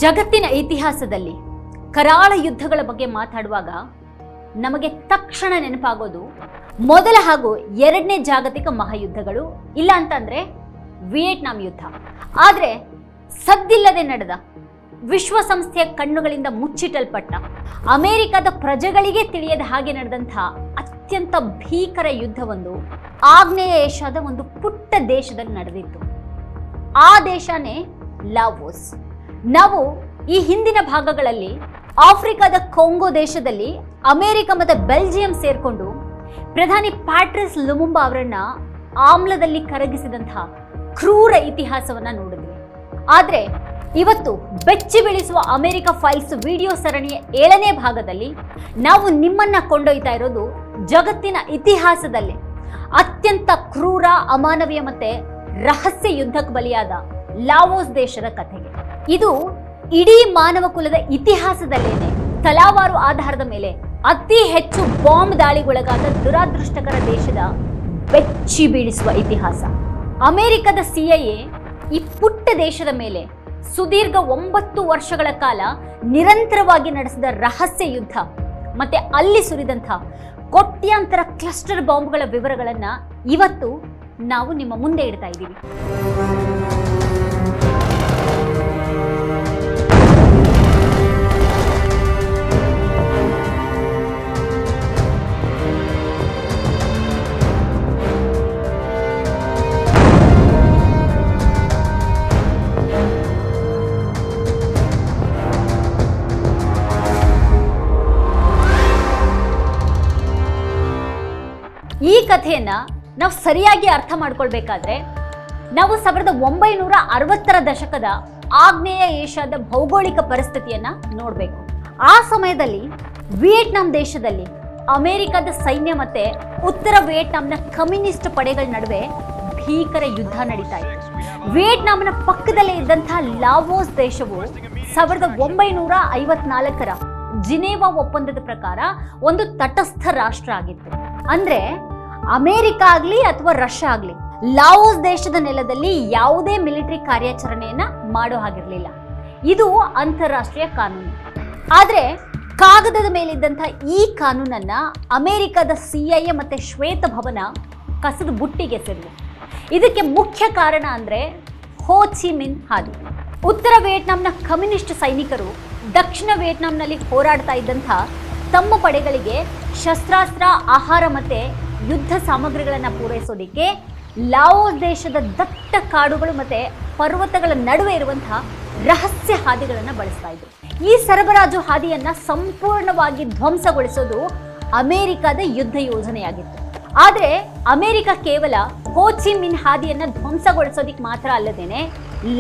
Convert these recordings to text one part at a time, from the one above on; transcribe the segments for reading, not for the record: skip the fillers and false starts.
ಜಗತ್ತಿನ ಇತಿಹಾಸದಲ್ಲಿ ಕರಾಳ ಯುದ್ಧಗಳ ಬಗ್ಗೆ ಮಾತಾಡುವಾಗ ನಮಗೆ ತಕ್ಷಣ ನೆನಪಾಗೋದು ಮೊದಲ ಹಾಗೂ ಎರಡನೇ ಜಾಗತಿಕ ಮಹಾಯುದ್ಧಗಳು, ಇಲ್ಲ ಅಂತಂದ್ರೆ ವಿಯೆಟ್ನಾಂ ಯುದ್ಧ. ಆದರೆ ಸದ್ದಿಲ್ಲದೆ ನಡೆದ, ವಿಶ್ವಸಂಸ್ಥೆಯ ಕಣ್ಣುಗಳಿಂದ ಮುಚ್ಚಿಟಲ್ಪಟ್ಟ, ಅಮೆರಿಕದ ಪ್ರಜೆಗಳಿಗೆ ತಿಳಿಯದ ಹಾಗೆ ನಡೆದಂಥ ಅತ್ಯಂತ ಭೀಕರ ಯುದ್ಧವೊಂದು ಆಗ್ನೇಯ ಏಷ್ಯಾದ ಒಂದು ಪುಟ್ಟ ದೇಶದಲ್ಲಿ ನಡೆದಿತ್ತು. ಆ ದೇಶನೇ ಲಾವೋಸ್. ನಾವು ಈ ಹಿಂದಿನ ಭಾಗಗಳಲ್ಲಿ ಆಫ್ರಿಕಾದ ಕೊಂಗೋ ದೇಶದಲ್ಲಿ ಅಮೆರಿಕ ಮತ್ತು ಬೆಲ್ಜಿಯಂ ಸೇರ್ಕೊಂಡು ಪ್ರಧಾನಿ ಪ್ಯಾಟ್ರಿಸ್ ಲುಮುಂಬಾ ಅವರನ್ನ ಆಮ್ಲದಲ್ಲಿ ಕರಗಿಸಿದಂತಹ ಕ್ರೂರ ಇತಿಹಾಸವನ್ನ ನೋಡಿದ್ವಿ. ಆದ್ರೆ ಇವತ್ತು ಬೆಚ್ಚಿ ಬೀಳಿಸುವ ಅಮೆರಿಕ ಫೈಲ್ಸ್ ವಿಡಿಯೋ ಸರಣಿಯ 7ನೇ ಭಾಗದಲ್ಲಿ ನಾವು ನಿಮ್ಮನ್ನ ಕೊಂಡೊಯ್ತಾ ಇರೋದು ಜಗತ್ತಿನ ಇತಿಹಾಸದಲ್ಲಿ ಅತ್ಯಂತ ಕ್ರೂರ, ಅಮಾನವೀಯ ಮತ್ತೆ ರಹಸ್ಯ ಯುದ್ಧಕ್ಕೆ ಬಲಿಯಾದ ಲಾವೋಸ್ ದೇಶದ ಕಥೆಗೆ. ಇದು ಇಡೀ ಮಾನವ ಕುಲದ ಇತಿಹಾಸದಲ್ಲೇನೆ ತಲಾವಾರು ಆಧಾರದ ಮೇಲೆ ಅತಿ ಹೆಚ್ಚು ಬಾಂಬ್ ದಾಳಿಗೊಳಗಾದ ದುರಾದೃಷ್ಟಕರ ದೇಶದ ಬೆಚ್ಚಿ ಬೀಳಿಸುವ ಇತಿಹಾಸ. ಅಮೆರಿಕದ CIA ಈ ಪುಟ್ಟ ದೇಶದ ಮೇಲೆ ಸುದೀರ್ಘ 9 ವರ್ಷಗಳ ಕಾಲ ನಿರಂತರವಾಗಿ ನಡೆಸಿದ ರಹಸ್ಯ ಯುದ್ಧ ಮತ್ತೆ ಅಲ್ಲಿ ಸುರಿದಂಥ ಕೋಟ್ಯಾಂತರ ಕ್ಲಸ್ಟರ್ ಬಾಂಬ್ಗಳ ವಿವರಗಳನ್ನ ಇವತ್ತು ನಾವು ನಿಮ್ಮ ಮುಂದೆ ಇಡ್ತಾ ಇದ್ದೀವಿ. ಈ ಕಥೆಯನ್ನ ನಾವು ಸರಿಯಾಗಿ ಅರ್ಥ ಮಾಡ್ಕೊಳ್ಬೇಕಾದ್ರೆ ನಾವು 1960ರ ದಶಕದ ಆಗ್ನೇಯ ಏಷ್ಯಾದ ಭೌಗೋಳಿಕ ಪರಿಸ್ಥಿತಿಯನ್ನ ನೋಡಬೇಕು. ಆ ಸಮಯದಲ್ಲಿ ವಿಯೆಟ್ನಾಂ ದೇಶದಲ್ಲಿ ಅಮೆರಿಕದ ಸೈನ್ಯ ಮತ್ತೆ ಉತ್ತರ ವಿಯೆಟ್ನಾಂನ ಕಮ್ಯುನಿಸ್ಟ್ ಪಡೆಗಳ ನಡುವೆ ಭೀಕರ ಯುದ್ಧ ನಡೀತಾ ಇತ್ತು. ವಿಯೆಟ್ನಾಂನ ಪಕ್ಕದಲ್ಲೇ ಇದ್ದಂತಹ ಲಾವೋಸ್ ದೇಶವು 1954ರ ಜಿನೇವಾ ಒಪ್ಪಂದದ ಪ್ರಕಾರ ಒಂದು ತಟಸ್ಥ ರಾಷ್ಟ್ರ ಆಗಿತ್ತು. ಅಂದ್ರೆ ಅಮೆರಿಕ ಆಗ್ಲಿ ಅಥವಾ ರಷ್ಯಾ ಆಗ್ಲಿ ಲಾವೋಸ್ ದೇಶದ ನೆಲದಲ್ಲಿ ಯಾವುದೇ ಮಿಲಿಟರಿ ಕಾರ್ಯಾಚರಣೆಯನ್ನ ಮಾಡೋ ಹಾಗಿರ್ಲಿಲ್ಲ. ಇದು ಅಂತಾರಾಷ್ಟ್ರೀಯ ಕಾನೂನು. ಆದ್ರೆ ಕಾಗದದ ಮೇಲಿದ್ದಂಥ ಈ ಕಾನೂನನ್ನ ಅಮೆರಿಕದ CIA ಮತ್ತೆ ಶ್ವೇತ ಭವನ ಕಸದ ಬುಟ್ಟಿಗೆ ಎಸೆದ್ವು. ಇದಕ್ಕೆ ಮುಖ್ಯ ಕಾರಣ ಅಂದ್ರೆ ಹೋ ಚಿ ಮಿನ್ ಹಾದಿ. ಉತ್ತರ ವಿಯೆಟ್ನಾಂನ ಕಮ್ಯುನಿಸ್ಟ್ ಸೈನಿಕರು ದಕ್ಷಿಣ ವಿಯೆಟ್ನಾಂನಲ್ಲಿ ಹೋರಾಡ್ತಾ ಇದ್ದಂಥ ತಮ್ಮ ಪಡೆಗಳಿಗೆ ಶಸ್ತ್ರಾಸ್ತ್ರ, ಆಹಾರ ಮತ್ತೆ ಯುದ್ಧ ಸಾಮಗ್ರಿಗಳನ್ನು ಪೂರೈಸೋದಿಕ್ಕೆ ಲಾವೋಸ್ ದೇಶದ ದಟ್ಟ ಕಾಡುಗಳು ಮತ್ತೆ ಪರ್ವತಗಳ ನಡುವೆ ಇರುವಂತಹ ರಹಸ್ಯ ಹಾದಿಗಳನ್ನು ಬಳಸ್ತಾ ಇದ್ರು. ಈ ಸರಬರಾಜು ಹಾದಿಯನ್ನ ಸಂಪೂರ್ಣವಾಗಿ ಧ್ವಂಸಗೊಳಿಸೋದು ಅಮೆರಿಕದ ಯುದ್ಧ ಯೋಜನೆಯಾಗಿತ್ತು. ಆದ್ರೆ ಅಮೆರಿಕ ಕೇವಲ ಹೋ ಚಿ ಮಿನ್ ಹಾದಿಯನ್ನ ಧ್ವಂಸಗೊಳಿಸೋದಿಕ್ ಮಾತ್ರ ಅಲ್ಲದೇನೆ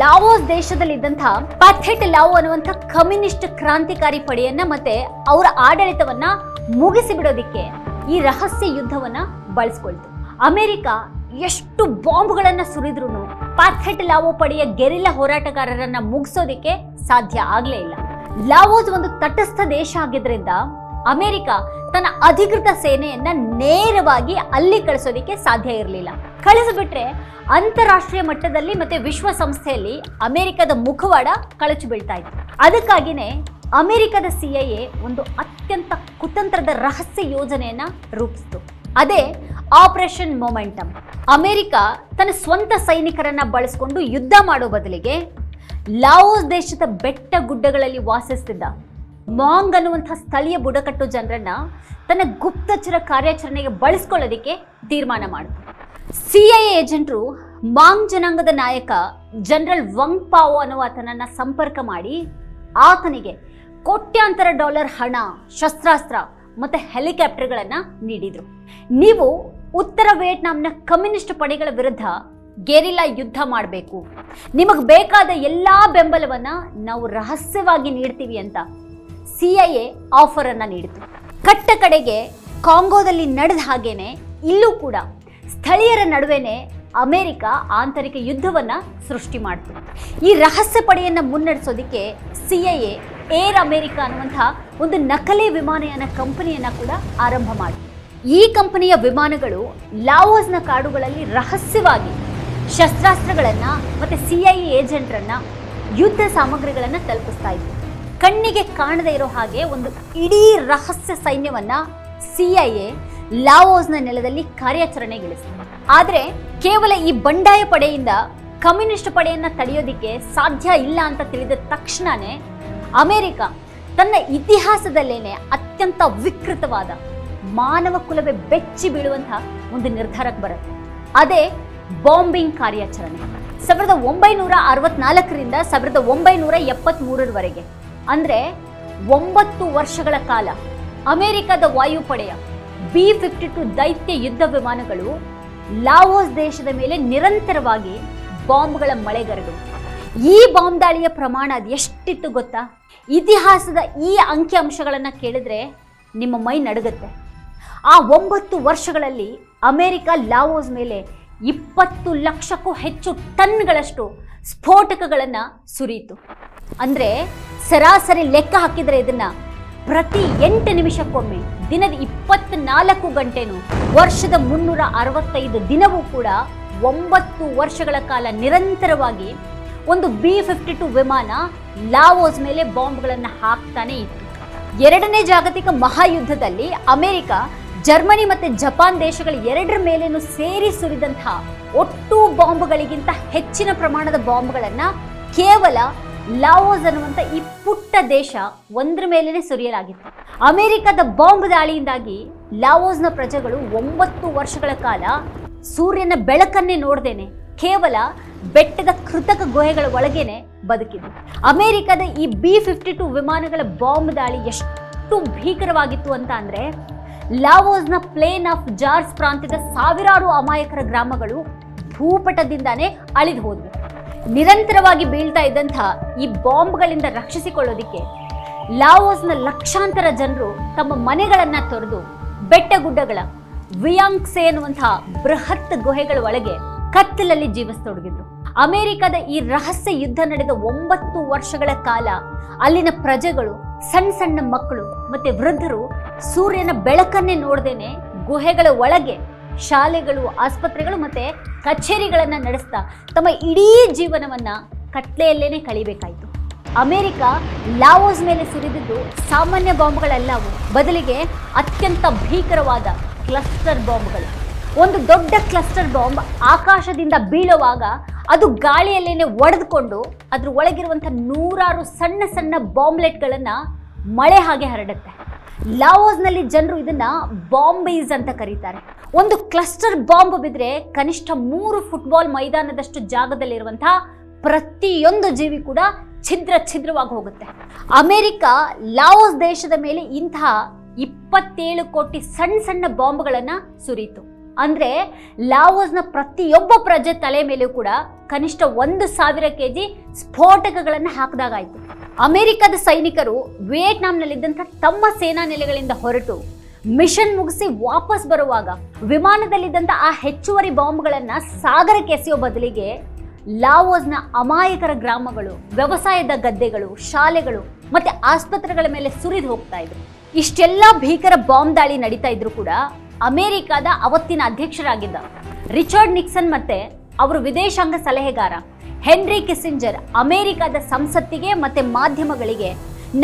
ಲಾವೋಸ್ ದೇಶದಲ್ಲಿದ್ದಂತಹ ಪಥೆಟ್ ಲಾವೋ ಅನ್ನುವಂಥ ಕಮ್ಯುನಿಸ್ಟ್ ಕ್ರಾಂತಿಕಾರಿ ಪಡೆಯನ್ನ ಮತ್ತೆ ಅವರ ಆಡಳಿತವನ್ನ ಮುಗಿಸಿ ಬಿಡೋದಿಕ್ಕೆ ಈ ರಹಸ್ಯ ಯುದ್ಧವನ್ನ ಬಳಸ್ಕೊಳ್ತು. ಅಮೆರಿಕ ಎಷ್ಟು ಬಾಂಬ್ಗಳನ್ನ ಸುರಿದ್ರೂ ಪಥೆಟ್ ಲಾವೋ ಪಡೆಯ ಗೆರಿಲ್ಲಾ ಹೋರಾಟಗಾರರನ್ನ ಮುಗಿಸೋದಿಕ್ಕೆ ಸಾಧ್ಯ ಆಗ್ಲೇ ಇಲ್ಲ. ಲಾವೋಸ್ ಒಂದು ತಟಸ್ಥ ದೇಶ ಆಗಿದ್ರಿಂದ ಅಮೆರಿಕ ತನ್ನ ಅಧಿಕೃತ ಸೇನೆಯನ್ನ ನೇರವಾಗಿ ಅಲ್ಲಿ ಕಳಿಸೋದಿಕ್ಕೆ ಸಾಧ್ಯ ಇರಲಿಲ್ಲ. ಕಳಿಸಿಬಿಟ್ರೆ ಅಂತಾರಾಷ್ಟ್ರೀಯ ಮಟ್ಟದಲ್ಲಿ ಮತ್ತೆ ವಿಶ್ವಸಂಸ್ಥೆಯಲ್ಲಿ ಅಮೆರಿಕದ ಮುಖವಾಡ ಕಳಚಿ ಬೀಳ್ತಾ ಇತ್ತು. ಅದಕ್ಕಾಗಿನೇ ಅಮೆರಿಕದ CIA ಒಂದು ಅತ್ಯಂತ ಕುತಂತ್ರದ ರಹಸ್ಯ ಯೋಜನೆಯನ್ನ ರೂಪಿಸಿತು. ಅದೇ ಆಪರೇಷನ್ ಮೊಮೆಂಟಮ್. ಅಮೆರಿಕ ತನ್ನ ಸ್ವಂತ ಸೈನಿಕರನ್ನ ಬಳಸಿಕೊಂಡು ಯುದ್ಧ ಮಾಡೋ ಬದಲಿಗೆ ಲಾವೋಸ್ ದೇಶದ ಬೆಟ್ಟ ಗುಡ್ಡಗಳಲ್ಲಿ ವಾಸಿಸ್ತಿದ್ದ ಮಾಂಗ್ ಅನ್ನುವಂಥ ಸ್ಥಳೀಯ ಬುಡಕಟ್ಟು ಜನರನ್ನ ತನ್ನ ಗುಪ್ತಚರ ಕಾರ್ಯಾಚರಣೆಗೆ ಬಳಸ್ಕೊಳ್ಳೋದಿಕ್ಕೆ ತೀರ್ಮಾನ ಮಾಡಿತು. CIA ಏಜೆಂಟರು ಮಾಂಗ್ ಜನಾಂಗದ ನಾಯಕ ಜನರಲ್ ವಂಗ್ ಪಾವೋ ಅನ್ನುವ ಆತನನ್ನ ಸಂಪರ್ಕ ಮಾಡಿ ಆತನಿಗೆ ಕೋಟ್ಯಾಂತರ $, ಹಣ, ಶಸ್ತ್ರಾಸ್ತ್ರ ಮತ್ತೆ ಹೆಲಿಕಾಪ್ಟರ್ಗಳನ್ನ ನೀಡಿದ್ರು. ನೀವು ಉತ್ತರ ವಿಯೆಟ್ನಾಂನ ಕಮ್ಯುನಿಸ್ಟ್ ಪಡೆಗಳ ವಿರುದ್ಧ ಗೆರಿಲ್ಲಾ ಯುದ್ಧ ಮಾಡಬೇಕು, ನಿಮಗೆ ಬೇಕಾದ ಎಲ್ಲಾ ಬೆಂಬಲವನ್ನ ನಾವು ರಹಸ್ಯವಾಗಿ ನೀಡ್ತೀವಿ ಅಂತ CIA ಆಫರ್ ಅನ್ನ ನೀಡಿತು. ಕಟ್ಟ ಕಡೆಗೆ ಕಾಂಗೋದಲ್ಲಿ ನಡೆದ ಹಾಗೇನೆ ಇಲ್ಲೂ ಕೂಡ ಸ್ಥಳೀಯರ ನಡುವೆನೆ ಅಮೆರಿಕ ಆಂತರಿಕ ಯುದ್ಧವನ್ನ ಸೃಷ್ಟಿ ಮಾಡಿತು. ಈ ರಹಸ್ಯ ಪಡೆಯನ್ನ ಮುನ್ನಡೆಸೋದಿಕ್ಕೆ CIA ಏರ್ ಅಮೆರಿಕ ಅನ್ನುವಂಥ ಒಂದು ನಕಲಿ ವಿಮಾನಯಾನ ಕಂಪನಿಯನ್ನ ಕೂಡ ಆರಂಭ ಮಾಡಿತು. ಈ ಕಂಪನಿಯ ವಿಮಾನಗಳು ಲಾವೋಸ್ನ ಕಾಡುಗಳಲ್ಲಿ ರಹಸ್ಯವಾಗಿ ಶಸ್ತ್ರಾಸ್ತ್ರಗಳನ್ನ ಮತ್ತೆ CIA ಏಜೆಂಟ್ರನ್ನ ಯುದ್ಧ ಸಾಮಗ್ರಿಗಳನ್ನ ತಲುಪಿಸ್ತಾ ಇತ್ತು. ಕಣ್ಣಿಗೆ ಕಾಣದೇ ಇರೋ ಹಾಗೆ ಒಂದು ಇಡೀ ರಹಸ್ಯ ಸೈನ್ಯವನ್ನ CIA ಲಾವೋಸ್ನ ನೆಲದಲ್ಲಿ ಕಾರ್ಯಾಚರಣೆಗಿಳಿಸಿತು. ಆದ್ರೆ ಕೇವಲ ಈ ಬಂಡಾಯ ಪಡೆಯಿಂದ ಕಮ್ಯುನಿಸ್ಟ್ ಪಡೆಯನ್ನ ತಡೆಯೋದಿಕ್ಕೆ ಸಾಧ್ಯ ಇಲ್ಲ ಅಂತ ತಿಳಿದ ತಕ್ಷಣನೇ ಅಮೆರಿಕ ತನ್ನ ಇತಿಹಾಸದಲ್ಲೇನೆ ಅತ್ಯಂತ ವಿಕೃತವಾದ ಮಾನವ ಕುಲವೇ ಬೆಚ್ಚಿ ಬೀಳುವಂತಹ ಒಂದು ನಿರ್ಧಾರಕ್ಕೆ ಬರುತ್ತೆ. ಅದೇ ಬಾಂಬಿಂಗ್ ಕಾರ್ಯಾಚರಣೆ. 1964ರಿಂದ 1973ರವರೆಗೆ ಅಂದ್ರೆ 9 ವರ್ಷಗಳ ಕಾಲ ಅಮೆರಿಕದ ವಾಯುಪಡೆಯ B-52 ದೈತ್ಯ ಯುದ್ಧ ವಿಮಾನಗಳು ಲಾವೋಸ್ ದೇಶದ ಮೇಲೆ ನಿರಂತರವಾಗಿ ಬಾಂಬ್ಗಳ ಮಳೆಗರೆದು. ಈ ಬಾಂಬ್ ದಾಳಿಯ ಪ್ರಮಾಣ ಅದು ಎಷ್ಟಿತ್ತು ಗೊತ್ತಾ? ಇತಿಹಾಸದ ಈ ಅಂಕಿಅಂಶಗಳನ್ನ ಕೇಳಿದ್ರೆ ನಿಮ್ಮ ಮೈ ನಡುಗುತ್ತೆ. ಆ 9 ವರ್ಷಗಳಲ್ಲಿ ಅಮೆರಿಕ ಲಾವೋಸ್ ಮೇಲೆ 20 ಲಕ್ಷಕ್ಕೂ ಹೆಚ್ಚು ಟನ್ಗಳಷ್ಟು ಸ್ಫೋಟಕಗಳನ್ನ ಸುರಿಯಿತು. ಅಂದ್ರೆ ಸರಾಸರಿ ಲೆಕ್ಕ ಹಾಕಿದ್ರೆ ಇದನ್ನ ಪ್ರತಿ 8 ನಿಮಿಷಕ್ಕೊಮ್ಮೆ ದಿನದ 24 ಗಂಟೆನೂ ವರ್ಷದ 365 ದಿನವೂ ಕೂಡ 9 ವರ್ಷಗಳ ಕಾಲ ನಿರಂತರವಾಗಿ ಒಂದು B-52 ವಿಮಾನ ಲಾವೋಸ್ ಮೇಲೆ ಬಾಂಬ್ಗಳನ್ನು ಹಾಕ್ತಾನೆ ಇತ್ತು. ಎರಡನೇ ಜಾಗತಿಕ ಮಹಾಯುದ್ಧದಲ್ಲಿ ಅಮೆರಿಕ, ಜರ್ಮನಿ ಮತ್ತೆ ಜಪಾನ್ ದೇಶಗಳ ಎರಡರ ಮೇಲೇನು ಸೇರಿ ಸುರಿದಂತಹ ಒಟ್ಟು ಬಾಂಬ್ಗಳಿಗಿಂತ ಹೆಚ್ಚಿನ ಪ್ರಮಾಣದ ಬಾಂಬ್ಗಳನ್ನ ಕೇವಲ ಲಾವೋಸ್ ಅನ್ನುವಂಥ ಈ ಪುಟ್ಟ ದೇಶ ಒಂದ್ರ ಮೇಲೇನೆ ಸುರಿಯಲಾಗಿತ್ತು. ಅಮೆರಿಕದ ಬಾಂಬ್ ದಾಳಿಯಿಂದಾಗಿ ಲಾವೋಸ್ನ ಪ್ರಜೆಗಳು 9 ವರ್ಷಗಳ ಕಾಲ ಸೂರ್ಯನ ಬೆಳಕನ್ನೇ ನೋಡ್ದೇನೆ ಕೇವಲ ಬೆಟ್ಟದ ಕೃತಕ ಗುಹೆಗಳ ಒಳಗೇನೆ ಬದುಕಿದ್ರು. ಅಮೆರಿಕದ ಈ B-52 ವಿಮಾನಗಳ ಬಾಂಬ್ ದಾಳಿ ಎಷ್ಟು ಭೀಕರವಾಗಿತ್ತು ಅಂತ ಅಂದ್ರೆ ಲಾವೋಸ್ನ ಪ್ಲೇನ್ ಆಫ್ ಜಾರ್ಸ್ ಪ್ರಾಂತ್ಯದ ಸಾವಿರಾರು ಅಮಾಯಕರ ಗ್ರಾಮಗಳು ಭೂಪಟದಿಂದಾನೇ ಅಳಿದು ಹೋದ್ವು. ನಿರಂತರವಾಗಿ ಬೀಳ್ತಾ ಇದ್ದಂಥ ಈ ಬಾಂಬ್ಗಳಿಂದ ರಕ್ಷಿಸಿಕೊಳ್ಳೋದಿಕ್ಕೆ ಲಾವೋಸ್ನ ಲಕ್ಷಾಂತರ ಜನರು ತಮ್ಮ ಮನೆಗಳನ್ನ ತೊರೆದು ಬೆಟ್ಟಗುಡ್ಡಗಳ ವಿಯಾಂಗ್ಸೆ ಅನ್ನುವಂತಹ ಬೃಹತ್ ಗುಹೆಗಳ ಒಳಗೆ ಕತ್ತಲಲ್ಲಿ ಜೀವಿಸತೊಡಗಿದ್ರು. ಅಮೆರಿಕದ ಈ ರಹಸ್ಯ ಯುದ್ಧ ನಡೆದ 9 ವರ್ಷಗಳ ಕಾಲ ಅಲ್ಲಿನ ಪ್ರಜೆಗಳು, ಸಣ್ಣ ಸಣ್ಣ ಮಕ್ಕಳು ಮತ್ತೆ ವೃದ್ಧರು ಸೂರ್ಯನ ಬೆಳಕನ್ನೇ ನೋಡ್ದೇನೆ ಗುಹೆಗಳ ಒಳಗೆ ಶಾಲೆಗಳು, ಆಸ್ಪತ್ರೆಗಳು ಮತ್ತೆ ಕಚೇರಿಗಳನ್ನ ನಡೆಸ್ತಾ ತಮ್ಮ ಇಡೀ ಜೀವನವನ್ನ ಕತ್ಲೆಯಲ್ಲೇನೆ ಕಳಿಬೇಕಾಯ್ತು. ಅಮೆರಿಕ ಲಾವೋಸ್ ಮೇಲೆ ಸುರಿದಿದ್ದು ಸಾಮಾನ್ಯ ಬಾಂಬ್ಗಳಲ್ಲವು, ಬದಲಿಗೆ ಅತ್ಯಂತ ಭೀಕರವಾದ ಕ್ಲಸ್ಟರ್ ಬಾಂಬ್ಗಳು. ಒಂದು ದೊಡ್ಡ ಕ್ಲಸ್ಟರ್ ಬಾಂಬ್ ಆಕಾಶದಿಂದ ಬೀಳುವಾಗ ಅದು ಗಾಳಿಯಲ್ಲೇನೆ ಒಡೆದುಕೊಂಡು ಅದ್ರ ಒಳಗಿರುವಂಥ ನೂರಾರು ಸಣ್ಣ ಸಣ್ಣ ಬಾಂಬ್ಲೆಟ್ಗಳನ್ನ ಮಳೆ ಹಾಗೆ ಹರಡುತ್ತೆ. ಲಾವೋಸ್ನಲ್ಲಿ ಜನರು ಇದನ್ನ ಬಾಂಬೀಸ್ ಅಂತ ಕರೀತಾರೆ. ಒಂದು ಕ್ಲಸ್ಟರ್ ಬಾಂಬ್ ಬಿದ್ರೆ ಕನಿಷ್ಠ 3 ಫುಟ್ಬಾಲ್ ಮೈದಾನದಷ್ಟು ಜಾಗದಲ್ಲಿರುವಂತಹ ಪ್ರತಿಯೊಂದು ಜೀವಿ ಕೂಡ ಛಿದ್ರವಾಗಿ ಹೋಗುತ್ತೆ. ಅಮೆರಿಕ ಲಾವೋಸ್ ದೇಶದ ಮೇಲೆ ಇಂತಹ 27 ಕೋಟಿ ಸಣ್ಣ ಸಣ್ಣ ಬಾಂಬ್ಗಳನ್ನ ಸುರಿಯಿತು. ಅಂದ್ರೆ ಲಾವೋಸ್ನ ಪ್ರತಿಯೊಬ್ಬ ಪ್ರಜೆ ತಲೆ ಮೇಲೂ ಕೂಡ ಕನಿಷ್ಠ 1,000 ಕೆಜಿ ಸ್ಫೋಟಕಗಳನ್ನ ಹಾಕಿದಾಗಾಯ್ತು. ಅಮೆರಿಕದ ಸೈನಿಕರು ವಿಯೆಟ್ನಾಂನಲ್ಲಿದ್ದಂಥ ತಮ್ಮ ಸೇನಾ ನೆಲೆಗಳಿಂದ ಹೊರಟು ಮಿಷನ್ ಮುಗಿಸಿ ವಾಪಸ್ ಬರುವಾಗ ವಿಮಾನದಲ್ಲಿದ್ದಂಥ ಆ ಹೆಚ್ಚುವರಿ ಬಾಂಬ್ಗಳನ್ನ ಸಾಗರಕ್ಕೆ ಎಸೆಯೋ ಬದಲಿಗೆ ಲಾವೋಸ್ನ ಅಮಾಯಕರ ಗ್ರಾಮಗಳು, ವ್ಯವಸಾಯದ ಗದ್ದೆಗಳು, ಶಾಲೆಗಳು ಮತ್ತೆ ಆಸ್ಪತ್ರೆಗಳ ಮೇಲೆ ಸುರಿದು ಹೋಗ್ತಾ ಇದ್ರು. ಇಷ್ಟೆಲ್ಲ ಭೀಕರ ಬಾಂಬ್ ದಾಳಿ ನಡೀತಾ ಇದ್ರು ಕೂಡ ಅಮೆರಿಕದ ಅವತ್ತಿನ ಅಧ್ಯಕ್ಷರಾಗಿದ್ದ ರಿಚರ್ಡ್ ನಿಕ್ಸನ್ ಮತ್ತೆ ಅವರು ವಿದೇಶಾಂಗ ಸಲಹೆಗಾರ ಹೆನ್ರಿ ಕಿಸ್ಸಿಂಜರ್ ಅಮೆರಿಕದ ಸಂಸತ್ತಿಗೆ ಮತ್ತೆ ಮಾಧ್ಯಮಗಳಿಗೆ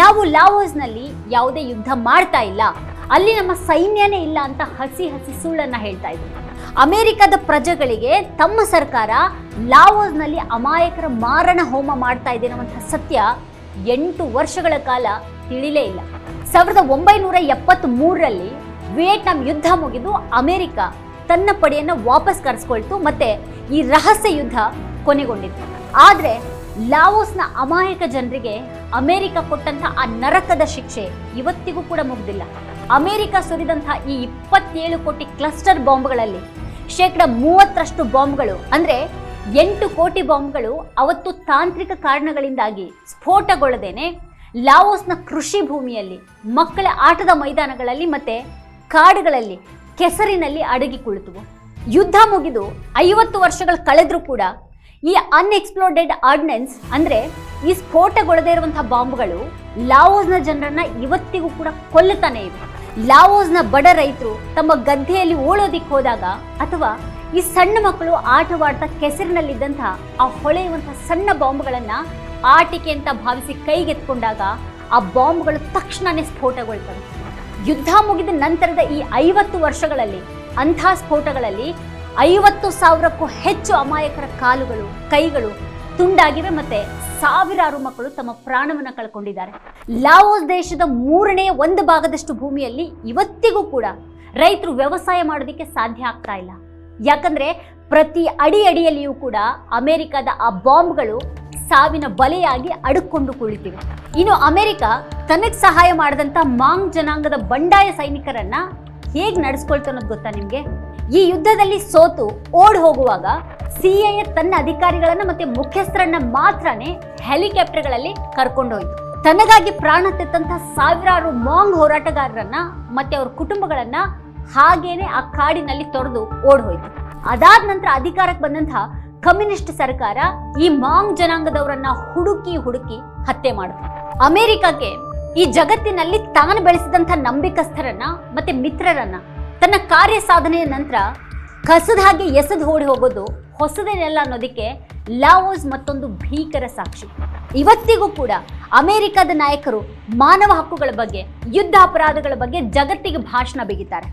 ನಾವು ಲಾವೋಸ್ನಲ್ಲಿ ಯಾವುದೇ ಯುದ್ಧ ಮಾಡ್ತಾ ಇಲ್ಲ, ಅಲ್ಲಿ ನಮ್ಮ ಸೈನ್ಯನೇ ಇಲ್ಲ ಅಂತ ಹಸಿ ಸುಳ್ಳನ್ನ ಹೇಳ್ತಾ ಇದ್ರು. ಅಮೆರಿಕದ ಪ್ರಜೆಗಳಿಗೆ ತಮ್ಮ ಸರ್ಕಾರ ಲಾವೋಸ್ನಲ್ಲಿ ಅಮಾಯಕರ ಮಾರಣ ಹೋಮ ಮಾಡ್ತಾ ಇದೆ ಅನ್ನುವಂಥ ಸತ್ಯ 8 ವರ್ಷಗಳ ಕಾಲ ತಿಳಿಲೇ ಇಲ್ಲ. 1973ರಲ್ಲಿ ವಿಯೆಟ್ನಾಂ ಯುದ್ಧ ಮುಗಿದು ಅಮೆರಿಕ ತನ್ನ ಪಡೆಯನ್ನು ವಾಪಸ್ ಕರೆಸ್ಕೊಳ್ತು ಮತ್ತೆ ಈ ರಹಸ್ಯ ಯುದ್ಧ ಕೊನೆಗೊಂಡಿತ್ತು. ಆದ್ರೆ ಲಾವೋಸ್ನ ಅಮಾಯಕ ಜನರಿಗೆ ಅಮೆರಿಕ ಕೊಟ್ಟಂತ ಆ ನರಕದ ಶಿಕ್ಷೆ ಇವತ್ತಿಗೂ ಕೂಡ ಮುಗ್ದಿಲ್ಲ. ಅಮೆರಿಕ ಸುರಿದಂತಹ ಈ 27 ಕೋಟಿ ಕ್ಲಸ್ಟರ್ ಬಾಂಬ್ಗಳಲ್ಲಿ 30% ಬಾಂಬ್ಗಳು ಅಂದ್ರೆ 8 ಕೋಟಿ ಬಾಂಬ್ಗಳು ಅವತ್ತು ತಾಂತ್ರಿಕ ಕಾರಣಗಳಿಂದಾಗಿ ಸ್ಫೋಟಗೊಳ್ಳದೇನೆ ಲಾವೋಸ್ನ ಕೃಷಿ ಭೂಮಿಯಲ್ಲಿ, ಮಕ್ಕಳ ಆಟದ ಮೈದಾನಗಳಲ್ಲಿ ಮತ್ತೆ ಕಾಡುಗಳಲ್ಲಿ, ಕೆಸರಿನಲ್ಲಿ ಅಡಗಿ ಕುಳಿತುವು. ಯುದ್ಧ ಮುಗಿದು 50 ವರ್ಷಗಳು ಕಳೆದ್ರೂ ಕೂಡ ಈ ಅನ್ಎಕ್ಸ್ಪ್ಲೋಡೆಡ್ ಆರ್ಡಿನೆನ್ಸ್ ಅಂದ್ರೆ ಈ ಸ್ಫೋಟಗೊಳ್ಳದೇ ಇರುವಂತಹ ಬಾಂಬ್ಗಳು ಲಾವೋಸ್ನ ಜನರನ್ನ ಇವತ್ತಿಗೂ ಕೂಡ ಕೊಲ್ಲುತ್ತಾನೆ ಇವೆ. ಲಾವೋಸ್ನ ಬಡ ರೈತರು ತಮ್ಮ ಗದ್ದೆಯಲ್ಲಿ ಓಡೋದಿಕ್ಕೆ ಹೋದಾಗ ಅಥವಾ ಈ ಸಣ್ಣ ಮಕ್ಕಳು ಆಟವಾಡ್ತಾ ಕೆಸರಿನಲ್ಲಿದ್ದಂತಹ ಆ ಹೊಳೆಯುವಂತಹ ಸಣ್ಣ ಬಾಂಬ್ಗಳನ್ನ ಆಟಿಕೆ ಅಂತ ಭಾವಿಸಿ ಕೈಗೆತ್ಕೊಂಡಾಗ ಆ ಬಾಂಬ್ಗಳು ತಕ್ಷಣನೇ ಸ್ಫೋಟಗೊಳ್ತವೆ. ಯುದ್ಧ ಮುಗಿದ ನಂತರದ ಈ 50 ವರ್ಷಗಳಲ್ಲಿ ಅಂಥ ಸ್ಫೋಟಗಳಲ್ಲಿ 50,000ಕ್ಕೂ ಹೆಚ್ಚು ಅಮಾಯಕರ ಕಾಲುಗಳು, ಕೈಗಳು ತುಂಡಾಗಿವೆ. ಮತ್ತೆ ಸಾವಿರಾರು ಮಕ್ಕಳು ತಮ್ಮ ಪ್ರಾಣವನ್ನು ಕಳ್ಕೊಂಡಿದ್ದಾರೆ. ಲಾವೋಸ್ ದೇಶದ 1/3 ಭಾಗದಷ್ಟು ಭೂಮಿಯಲ್ಲಿ ಇವತ್ತಿಗೂ ಕೂಡ ರೈತರು ವ್ಯವಸಾಯ ಮಾಡೋದಕ್ಕೆ ಸಾಧ್ಯ ಆಗ್ತಾ ಇಲ್ಲ. ಯಾಕಂದ್ರೆ ಪ್ರತಿ ಅಡಿಯಲ್ಲಿಯೂ ಕೂಡ ಅಮೆರಿಕದ ಆ ಬಾಂಬ್ಗಳು ಸಾವಿನ ಬಲೆಯಾಗಿ ಅಡುಕೊಂಡು ಕುಳಿತಿವೆ. ಇನ್ನು ಅಮೆರಿಕ ತನಗೆ ಸಹಾಯ ಮಾಡಿದಂಥ ಮಾಂಗ್ ಜನಾಂಗದ ಬಂಡಾಯ ಸೈನಿಕರನ್ನ ಹೇಗೆ ನಡೆಸ್ಕೊಳ್ತಾ ಅನ್ನೋದು ಗೊತ್ತಾ ನಿಮ್ಗೆ? ಈ ಯುದ್ಧದಲ್ಲಿ ಸೋತು ಓಡ್ ಹೋಗುವಾಗ CIA ತನ್ನ ಅಧಿಕಾರಿಗಳನ್ನ ಮತ್ತೆ ಮುಖ್ಯಸ್ಥರನ್ನ ಮಾತ್ರನೇ ಹೆಲಿಕಾಪ್ಟರ್ಗಳಲ್ಲಿ ಕರ್ಕೊಂಡೋಯ್ತು. ತನಗಾಗಿ ಪ್ರಾಣ ತೆತ್ತಂತಹ ಸಾವಿರಾರು ಮಾಂಗ್ ಹೋರಾಟಗಾರರನ್ನ ಮತ್ತೆ ಅವ್ರ ಕುಟುಂಬಗಳನ್ನ ಹಾಗೇನೆ ಆ ಕಾಡಿನಲ್ಲಿ ತೊರೆದು ಓಡ್ ಹೋಯ್ತು. ಅದಾದ ನಂತರ ಅಧಿಕಾರಕ್ಕೆ ಬಂದಂತಹ ಕಮ್ಯುನಿಸ್ಟ್ ಸರ್ಕಾರ ಈ ಮಾಂಗ್ ಜನಾಂಗದವರನ್ನ ಹುಡುಕಿ ಹತ್ಯೆ ಮಾಡಿತು. ಅಮೆರಿಕಕ್ಕೆ ಈ ಜಗತ್ತಿನಲ್ಲಿ ತಾನು ಬೆಳೆಸಿದಂಥ ನಂಬಿಕಸ್ಥರನ್ನ ಮತ್ತೆ ಮಿತ್ರರನ್ನ ತನ್ನ ಕಾರ್ಯ ಸಾಧನೆಯ ನಂತರ ಕಸದ ಹಾಗೆ ಎಸೆದು ಓಡಿ ಹೋಗೋದು ಹೊಸದೇನಲ್ಲ ಅನ್ನೋದಕ್ಕೆ ಲಾವೋಸ್ ಮತ್ತೊಂದು ಭೀಕರ ಸಾಕ್ಷಿ. ಇವತ್ತಿಗೂ ಕೂಡ ಅಮೆರಿಕದ ನಾಯಕರು ಮಾನವ ಹಕ್ಕುಗಳ ಬಗ್ಗೆ, ಯುದ್ಧ ಅಪರಾಧಗಳ ಬಗ್ಗೆ ಜಗತ್ತಿಗೆ ಭಾಷಣ ಬಿಗಿತಾರೆ.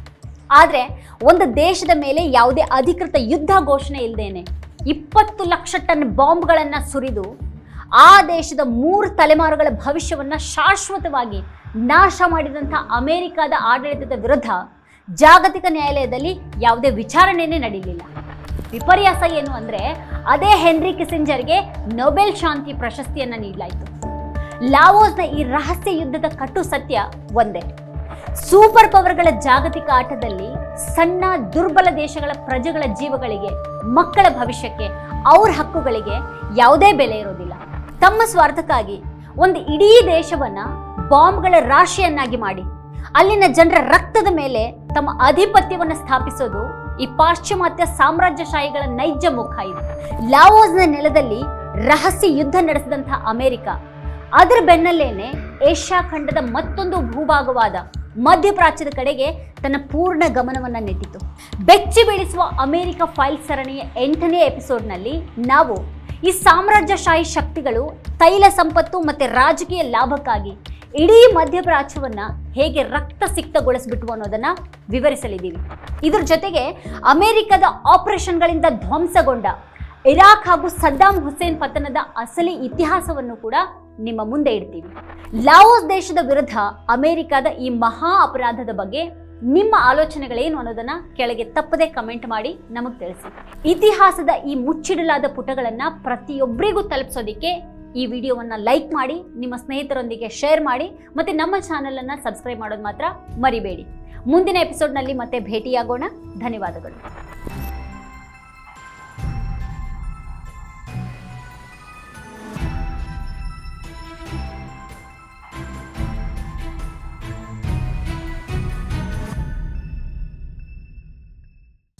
ಆದರೆ ಒಂದು ದೇಶದ ಮೇಲೆ ಯಾವುದೇ ಅಧಿಕೃತ ಯುದ್ಧ ಘೋಷಣೆ ಇಲ್ಲದೇನೆ 20 ಲಕ್ಷ ಟನ್ ಬಾಂಬ್ಗಳನ್ನು ಸುರಿದು ಆ ದೇಶದ 3 ತಲೆಮಾರುಗಳ ಭವಿಷ್ಯವನ್ನ ಶಾಶ್ವತವಾಗಿ ನಾಶ ಮಾಡಿದಂಥ ಅಮೆರಿಕದ ಆಡಳಿತದ ವಿರುದ್ಧ ಜಾಗತಿಕ ನ್ಯಾಯಾಲಯದಲ್ಲಿ ಯಾವುದೇ ವಿಚಾರಣೆನೇ ನಡೆಯಲಿಲ್ಲ. ವಿಪರ್ಯಾಸ ಏನು ಅಂದ್ರೆ ಅದೇ ಹೆನ್ರಿ ಕಿಸಿಂಜರ್ಗೆ ನೊಬೆಲ್ ಶಾಂತಿ ಪ್ರಶಸ್ತಿಯನ್ನ ನೀಡಲಾಯಿತು. ಲಾವೋಸ್ನ ಈ ರಹಸ್ಯ ಯುದ್ಧದ ಕಟ್ಟು ಸತ್ಯ ಒಂದೇ: ಸೂಪರ್ ಪವರ್ಗಳ ಜಾಗತಿಕ ಆಟದಲ್ಲಿ ಸಣ್ಣ ದುರ್ಬಲ ದೇಶಗಳ ಪ್ರಜೆಗಳ ಜೀವಗಳಿಗೆ, ಮಕ್ಕಳ ಭವಿಷ್ಯಕ್ಕೆ, ಅವ್ರ ಹಕ್ಕುಗಳಿಗೆ ಯಾವುದೇ ಬೆಲೆ ಇರೋದಿಲ್ಲ. ತಮ್ಮ ಸ್ವಾರ್ಥಕ್ಕಾಗಿ ಒಂದು ಇಡೀ ದೇಶವನ್ನ ಬಾಂಬ್ಗಳ ರಾಶಿಯನ್ನಾಗಿ ಮಾಡಿ ಅಲ್ಲಿನ ಜನರ ರಕ್ತದ ಮೇಲೆ ತಮ್ಮ ಆಧಿಪತ್ಯವನ್ನು ಸ್ಥಾಪಿಸೋದು ಈ ಪಾಶ್ಚಿಮಾತ್ಯ ಸಾಮ್ರಾಜ್ಯಶಾಹಿಗಳ ನೈಜ ಮುಖ. ಇದು ಲಾವೋಸ್ನ ನೆಲದಲ್ಲಿ ರಹಸ್ಯ ಯುದ್ಧ ನಡೆಸಿದಂಥ ಅಮೆರಿಕ ಅದರ ಬೆನ್ನಲ್ಲೇನೆ ಏಷ್ಯಾ ಖಂಡದ ಮತ್ತೊಂದು ಭೂಭಾಗವಾದ ಮಧ್ಯಪ್ರಾಚ್ಯದ ಕಡೆಗೆ ತನ್ನ ಪೂರ್ಣ ಗಮನವನ್ನ ನೆಟ್ಟಿತು. ಬೆಚ್ಚಿ ಬೀಳಿಸುವ ಅಮೆರಿಕ ಫೈಲ್ ಸರಣಿಯ 8ನೇ ಎಪಿಸೋಡ್ನಲ್ಲಿ ನಾವು ಈ ಸಾಮ್ರಾಜ್ಯಶಾಹಿ ಶಕ್ತಿಗಳು ತೈಲ ಸಂಪತ್ತು ಮತ್ತೆ ರಾಜಕೀಯ ಲಾಭಕ್ಕಾಗಿ ಇಡೀ ಮಧ್ಯಪ್ರಾಚ್ಯವನ್ನ ಹೇಗೆ ರಕ್ತಸಿಕ್ತಗೊಳಿಸ್ಬಿಟ್ವು ಅನ್ನೋದನ್ನ ವಿವರಿಸಲಿದ್ದೀವಿ. ಇದ್ರ ಜೊತೆಗೆ ಅಮೆರಿಕದ ಆಪರೇಷನ್ಗಳಿಂದ ಧ್ವಂಸಗೊಂಡ ಇರಾಕ್ ಹಾಗೂ ಸದ್ದಾಂ ಹುಸೇನ್ ಪತನದ ಅಸಲಿ ಇತಿಹಾಸವನ್ನು ಕೂಡ ನಿಮ್ಮ ಮುಂದೆ ಇಡ್ತೀವಿ. ಲಾವೋಸ್ ದೇಶದ ವಿರುದ್ಧ ಅಮೆರಿಕದ ಈ ಮಹಾ ಅಪರಾಧದ ಬಗ್ಗೆ ನಿಮ್ಮ ಆಲೋಚನೆಗಳೇನು ಅನ್ನೋದನ್ನ ಕೆಳಗೆ ತಪ್ಪದೆ ಕಮೆಂಟ್ ಮಾಡಿ ನಮಗೆ ತಿಳಿಸಿ. ಇತಿಹಾಸದ ಈ ಮುಚ್ಚಿಡಲಾದ ಪುಟಗಳನ್ನ ಪ್ರತಿಯೊಬ್ಬರಿಗೂ ತಲುಪಿಸೋದಿಕ್ಕೆ ಈ ವಿಡಿಯೋವನ್ನ ಲೈಕ್ ಮಾಡಿ, ನಿಮ್ಮ ಸ್ನೇಹಿತರೊಂದಿಗೆ ಶೇರ್ ಮಾಡಿ, ಮತ್ತೆ ನಮ್ಮ ಚಾನೆಲ್ ಅನ್ನ ಸಬ್ಸ್ಕ್ರೈಬ್ ಮಾಡೋದು ಮಾತ್ರ ಮರಿಬೇಡಿ. ಮುಂದಿನ ಎಪಿಸೋಡ್ನಲ್ಲಿ ಮತ್ತೆ ಭೇಟಿಯಾಗೋಣ. ಧನ್ಯವಾದಗಳು.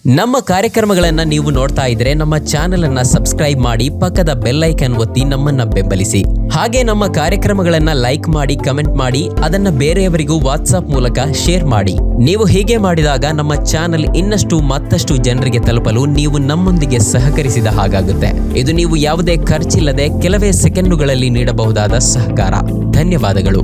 ನಮ್ಮ ಕಾರ್ಯಕ್ರಮಗಳನ್ನು ನೀವು ನೋಡ್ತಾ ಇದ್ರೆ ನಮ್ಮ ಚಾನೆಲ್ ಅನ್ನ ಸಬ್ಸ್ಕ್ರೈಬ್ ಮಾಡಿ, ಪಕ್ಕದ ಬೆಲ್ ಐಕಾನ್ ಒತ್ತಿ ನಮ್ಮನ್ನ ಬೆಂಬಲಿಸಿ. ಹಾಗೆ ನಮ್ಮ ಕಾರ್ಯಕ್ರಮಗಳನ್ನ ಲೈಕ್ ಮಾಡಿ, ಕಮೆಂಟ್ ಮಾಡಿ, ಅದನ್ನ ಬೇರೆಯವರಿಗೂ ವಾಟ್ಸ್ಆಪ್ ಮೂಲಕ ಶೇರ್ ಮಾಡಿ. ನೀವು ಹೀಗೆ ಮಾಡಿದಾಗ ನಮ್ಮ ಚಾನೆಲ್ ಇನ್ನಷ್ಟು ಮತ್ತಷ್ಟು ಜನರಿಗೆ ತಲುಪಲು ನೀವು ನಮ್ಮೊಂದಿಗೆ ಸಹಕರಿಸಿದ ಹಾಗಾಗುತ್ತೆ. ಇದು ನೀವು ಯಾವುದೇ ಖರ್ಚಿಲ್ಲದೆ ಕೆಲವೇ ಸೆಕೆಂಡುಗಳಲ್ಲಿ ನೀಡಬಹುದಾದ ಸಹಕಾರ. ಧನ್ಯವಾದಗಳು.